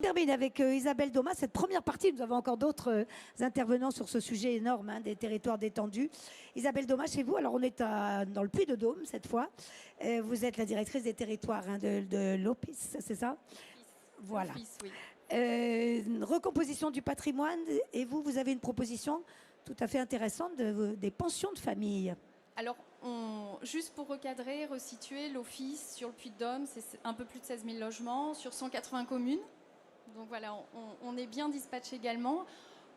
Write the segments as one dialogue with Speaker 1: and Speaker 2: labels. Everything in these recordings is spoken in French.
Speaker 1: termine avec Isabelle Doma. Cette première partie, nous avons encore d'autres intervenants sur ce sujet énorme des territoires détendus. Isabelle Doma, chez vous, alors on est dans le Puy-de-Dôme cette fois. Vous êtes la directrice des territoires de l'OPIS, c'est ça? Voilà.
Speaker 2: Oui.
Speaker 1: Recomposition du patrimoine. Et vous avez une proposition tout à fait intéressante des pensions de famille.
Speaker 2: Alors, juste pour recadrer, resituer, l'Office sur le Puy-de-Dôme, c'est un peu plus de 16 000 logements sur 180 communes. Donc voilà, on est bien dispatché également.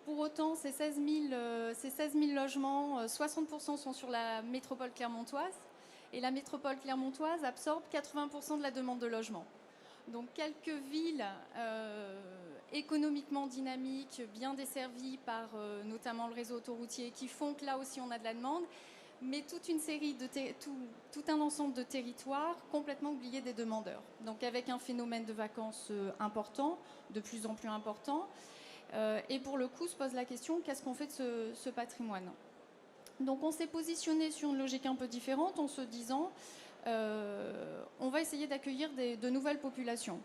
Speaker 2: Pour autant, ces 16 000 logements, 60% sont sur la métropole clermontoise. Et la métropole clermontoise absorbe 80% de la demande de logement. Donc quelques villes économiquement dynamiques, bien desservies par notamment le réseau autoroutier, qui font que là aussi on a de la demande, mais toute une série tout un ensemble de territoires complètement oubliés des demandeurs. Donc avec un phénomène de vacances important, de plus en plus important. Et pour le coup, se pose la question, qu'est-ce qu'on fait de ce patrimoine? Donc on s'est positionné sur une logique un peu différente en se disant, on va essayer d'accueillir de nouvelles populations.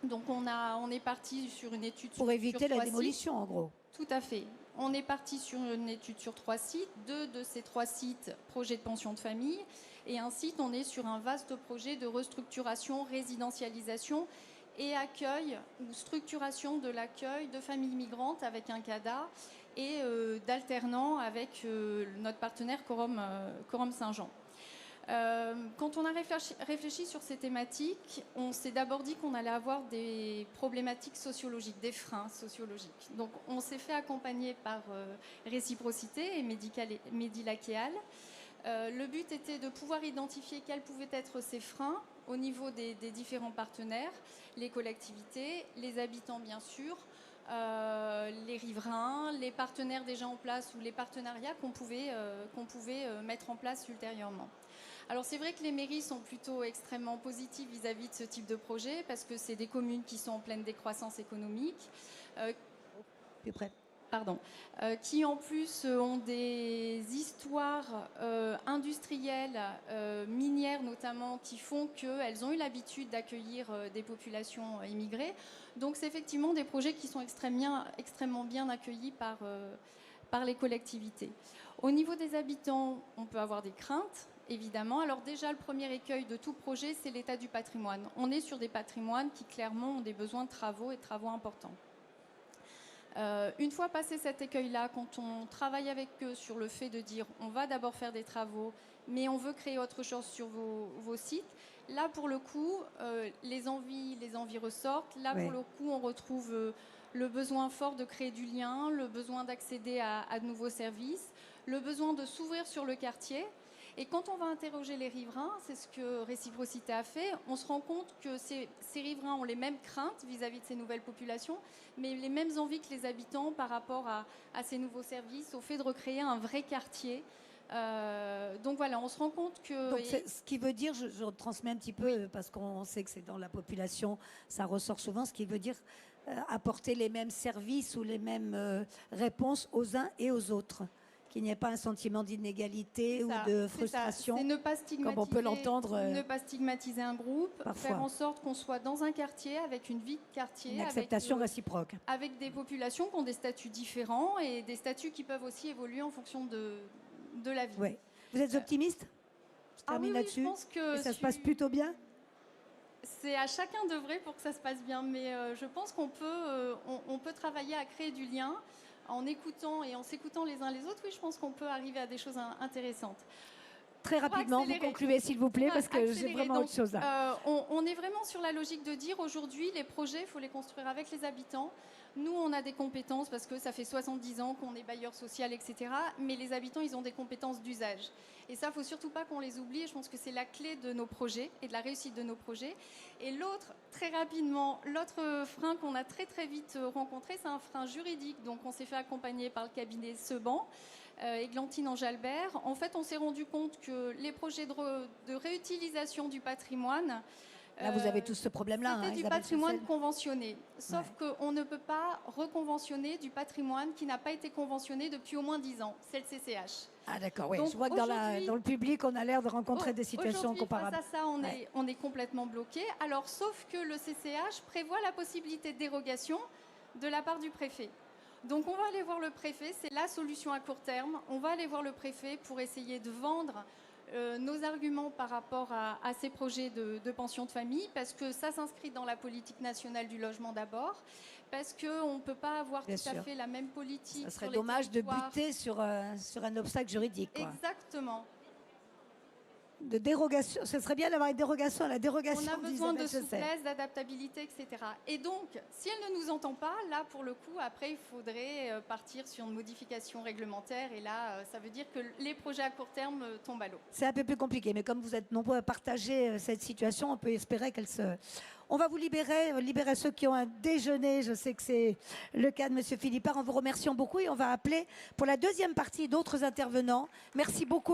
Speaker 2: Donc on est parti sur une étude
Speaker 1: pour éviter la démolition, en gros.
Speaker 2: Tout à fait. On est parti sur une étude sur 3 sites. 2 de ces 3 sites, projet de pension de famille. Et un site, on est sur un vaste projet de restructuration, résidentialisation et accueil ou structuration de l'accueil de familles migrantes avec un CADA et d'alternants avec notre partenaire Corum Saint-Jean. Quand on a réfléchi sur ces thématiques, on s'est d'abord dit qu'on allait avoir des problématiques sociologiques, des freins sociologiques. Donc on s'est fait accompagner par Réciprocité et Medilakeal. Le but était de pouvoir identifier quels pouvaient être ces freins au niveau des différents partenaires, les collectivités, les habitants bien sûr, les riverains, les partenaires déjà en place ou les partenariats qu'on pouvait mettre en place ultérieurement. Alors c'est vrai que les mairies sont plutôt extrêmement positives vis-à-vis de ce type de projet parce que c'est des communes qui sont en pleine décroissance économique.
Speaker 1: Plus près.
Speaker 2: Pardon, qui en plus ont des histoires industrielles, minières notamment, qui font qu'elles ont eu l'habitude d'accueillir des populations immigrées. Donc c'est effectivement des projets qui sont extrêmement bien accueillis par les collectivités. Au niveau des habitants, on peut avoir des craintes, évidemment. Alors déjà, le premier écueil de tout projet, c'est l'état du patrimoine. On est sur des patrimoines qui clairement ont des besoins de travaux et de travaux importants. Une fois passé cet écueil-là, quand on travaille avec eux sur le fait de dire on va d'abord faire des travaux, mais on veut créer autre chose sur vos sites, là pour le coup, les envies ressortent. Là pour le coup, on retrouve le besoin fort de créer du lien, le besoin d'accéder à de nouveaux services, le besoin de s'ouvrir sur le quartier. Et quand on va interroger les riverains, c'est ce que Réciprocité a fait, on se rend compte que ces riverains ont les mêmes craintes vis-à-vis de ces nouvelles populations, mais les mêmes envies que les habitants par rapport à ces nouveaux services, au fait de recréer un vrai quartier. Donc voilà, on se rend compte que...
Speaker 1: Donc ce qui veut dire, je transmets un petit peu, parce qu'on sait que c'est dans la population, ça ressort souvent, ce qui veut dire apporter les mêmes services ou les mêmes réponses aux uns et aux autres. Qu'il n'y ait pas un sentiment d'inégalité ou de frustration,
Speaker 2: c'est ne pas stigmatiser,
Speaker 1: comme on peut l'entendre.
Speaker 2: Ne pas stigmatiser un groupe,
Speaker 1: parfois.
Speaker 2: Faire en sorte qu'on soit dans un quartier avec une vie de quartier.
Speaker 1: Une acceptation réciproque.
Speaker 2: Avec des populations qui ont des statuts différents et des statuts qui peuvent aussi évoluer en fonction de la vie.
Speaker 1: Oui. Vous êtes optimiste? Je termine là-dessus.
Speaker 2: Je pense que
Speaker 1: ça se passe plutôt bien?
Speaker 2: C'est à chacun d'œuvrer pour que ça se passe bien, mais je pense qu'on peut travailler à créer du lien. En écoutant et en s'écoutant les uns les autres, oui, je pense qu'on peut arriver à des choses intéressantes.
Speaker 1: Très rapidement, vous concluez s'il vous plaît, parce que j'ai vraiment autre chose là.
Speaker 2: On est vraiment sur la logique de dire aujourd'hui, les projets, il faut les construire avec les habitants. Nous, on a des compétences parce que ça fait 70 ans qu'on est bailleur social, etc. Mais les habitants, ils ont des compétences d'usage. Et ça, il ne faut surtout pas qu'on les oublie. Et je pense que c'est la clé de nos projets et de la réussite de nos projets. Et l'autre, très rapidement, l'autre frein qu'on a très très vite rencontré, c'est un frein juridique. Donc on s'est fait accompagner par le cabinet Seban. Églantine Ange-Albert. En fait, on s'est rendu compte que les projets de réutilisation du patrimoine...
Speaker 1: Là, vous avez tous ce problème-là.
Speaker 2: C'était du patrimoine conventionné. Sauf qu'on ne peut pas reconventionner du patrimoine qui n'a pas été conventionné depuis au moins 10 ans. C'est le CCH.
Speaker 1: Ah d'accord, oui.
Speaker 2: Donc,
Speaker 1: Je vois que dans le public, on a l'air de rencontrer des situations comparables.
Speaker 2: Face à ça, on est complètement bloqué. Alors, sauf que le CCH prévoit la possibilité de dérogation de la part du préfet. Donc, on va aller voir le préfet. C'est la solution à court terme. On va aller voir le préfet pour essayer de vendre nos arguments par rapport à ces projets de pension de famille, parce que ça s'inscrit dans la politique nationale du logement d'abord, parce qu'on ne peut pas avoir
Speaker 1: Bien
Speaker 2: tout
Speaker 1: sûr.
Speaker 2: à fait la même politique.
Speaker 1: Ça serait
Speaker 2: sur les
Speaker 1: dommage de
Speaker 2: territoires.
Speaker 1: buter sur un obstacle juridique, quoi.
Speaker 2: Exactement.
Speaker 1: De dérogation. Ce serait bien d'avoir une dérogation à la dérogation.
Speaker 2: On a besoin de
Speaker 1: d'Isabelle Chausset.
Speaker 2: souplesse, d'adaptabilité, etc. Et donc, si elle ne nous entend pas, là, pour le coup, après, il faudrait partir sur une modification réglementaire. Et là, ça veut dire que les projets à court terme tombent à l'eau.
Speaker 1: C'est un peu plus compliqué, mais comme vous êtes nombreux à partager cette situation, on peut espérer qu'elle se... On va vous libérer ceux qui ont un déjeuner. Je sais que c'est le cas de M. Philippard. En vous remerciant beaucoup et on va appeler pour la deuxième partie d'autres intervenants. Merci beaucoup à